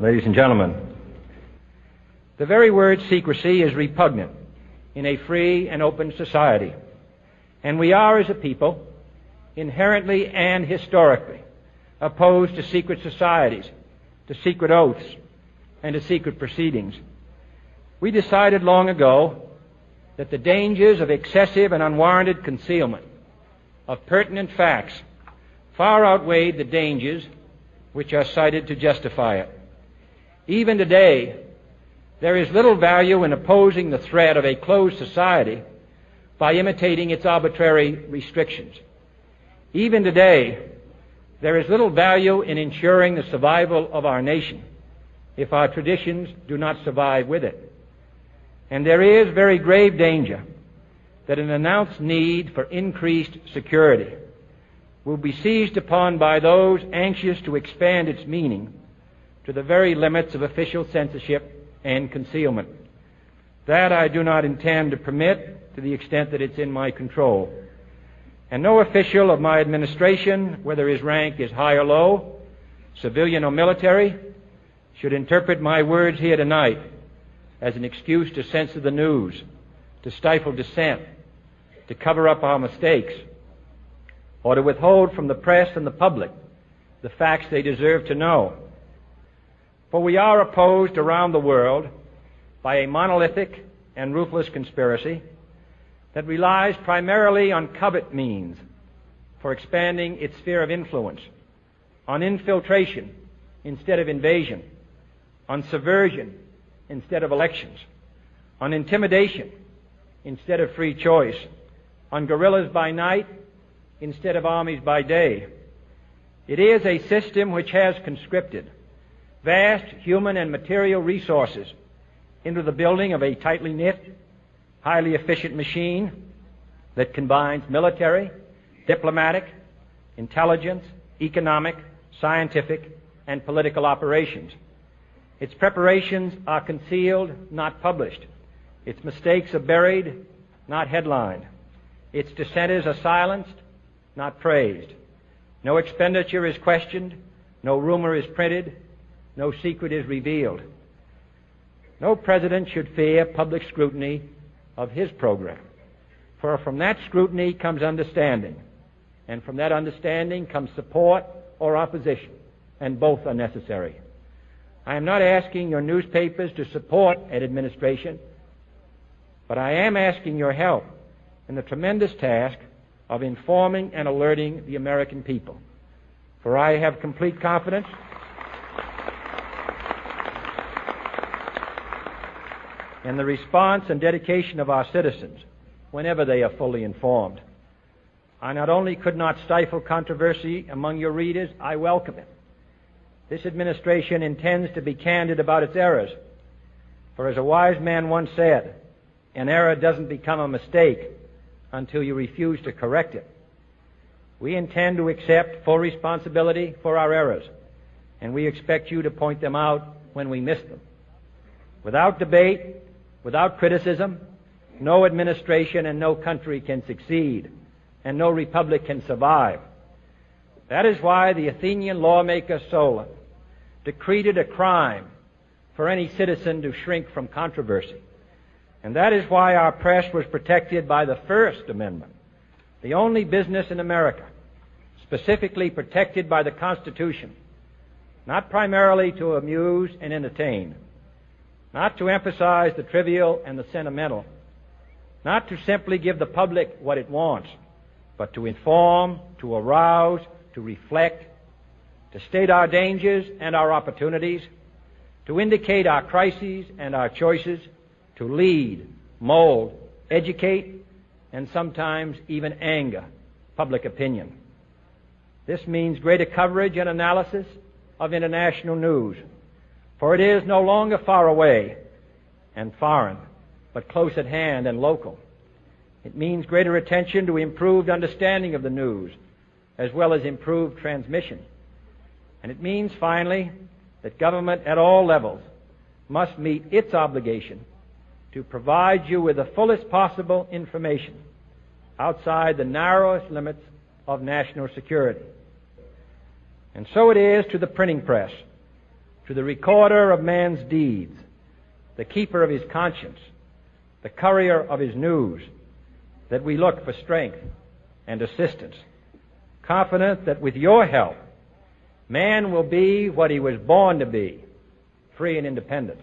ladies and gentlemen. The very word secrecy is repugnant in a free and open society, and we are, as a people, inherently and historically opposed to secret societies, to secret oaths, and to secret proceedings. We decided long ago that the dangers of excessive and unwarranted concealment of pertinent facts far outweighed the dangers which are cited to justify it. Even today, there is little value in opposing the threat of a closed society by imitating its arbitrary restrictions. Even today, there is little value in ensuring the survival of our nation if our traditions do not survive with it. And there is very grave danger that an announced need for increased security will be seized upon by those anxious to expand its meaning to the very limits of official censorship and concealment. That I do not intend to permit to the extent that it's in my control. And no official of my administration, whether his rank is high or low, civilian or military, should interpret my words here tonight as an excuse to censor the news, to stifle dissent, to cover up our mistakes, or to withhold from the press and the public the facts they deserve to know. For we are opposed around the world by a monolithic and ruthless conspiracy that relies primarily on covert means for expanding its sphere of influence, on infiltration instead of invasion, on subversion instead of elections, on intimidation instead of free choice, on guerrillas by night instead of armies by day. It is a system which has conscripted vast human and material resources into the building of a tightly knit, highly efficient machine that combines military, diplomatic, intelligence, economic, scientific, and political operations. Its preparations are concealed, not published. Its mistakes are buried, not headlined. Its dissenters are silenced, not praised. No expenditure is questioned, no rumor is printed, no secret is revealed. No president should fear public scrutiny of his program, for from that scrutiny comes understanding, and from that understanding comes support or opposition, and both are necessary. I am not asking your newspapers to support an administration, but I am asking your help in the tremendous task of informing and alerting the American people. For I have complete confidence in the response and dedication of our citizens whenever they are fully informed. I not only could not stifle controversy among your readers, I welcome it. This administration intends to be candid about its errors. For as a wise man once said, an error doesn't become a mistake until you refuse to correct it. We intend to accept full responsibility for our errors, and we expect you to point them out when we miss them. Without debate, without criticism, no administration and no country can succeed, and no republic can survive. That is why the Athenian lawmaker Solon decreed it a crime for any citizen to shrink from controversy. And that is why our press was protected by the First Amendment, the only business in America specifically protected by the Constitution, not primarily to amuse and entertain, not to emphasize the trivial and the sentimental, not to simply give the public what it wants, but to inform, to arouse, to reflect, to state our dangers and our opportunities, to indicate our crises and our choices, to lead, mold, educate, and sometimes even anger public opinion. This means greater coverage and analysis of international news, for it is no longer far away and foreign, but close at hand and local. It means greater attention to improved understanding of the news, as well as improved transmission. And it means, finally, that government at all levels must meet its obligation to provide you with the fullest possible information outside the narrowest limits of national security. And so it is to the printing press, to the recorder of man's deeds, the keeper of his conscience, the courier of his news, that we look for strength and assistance, confident that with your help, man will be what he was born to be, free and independent.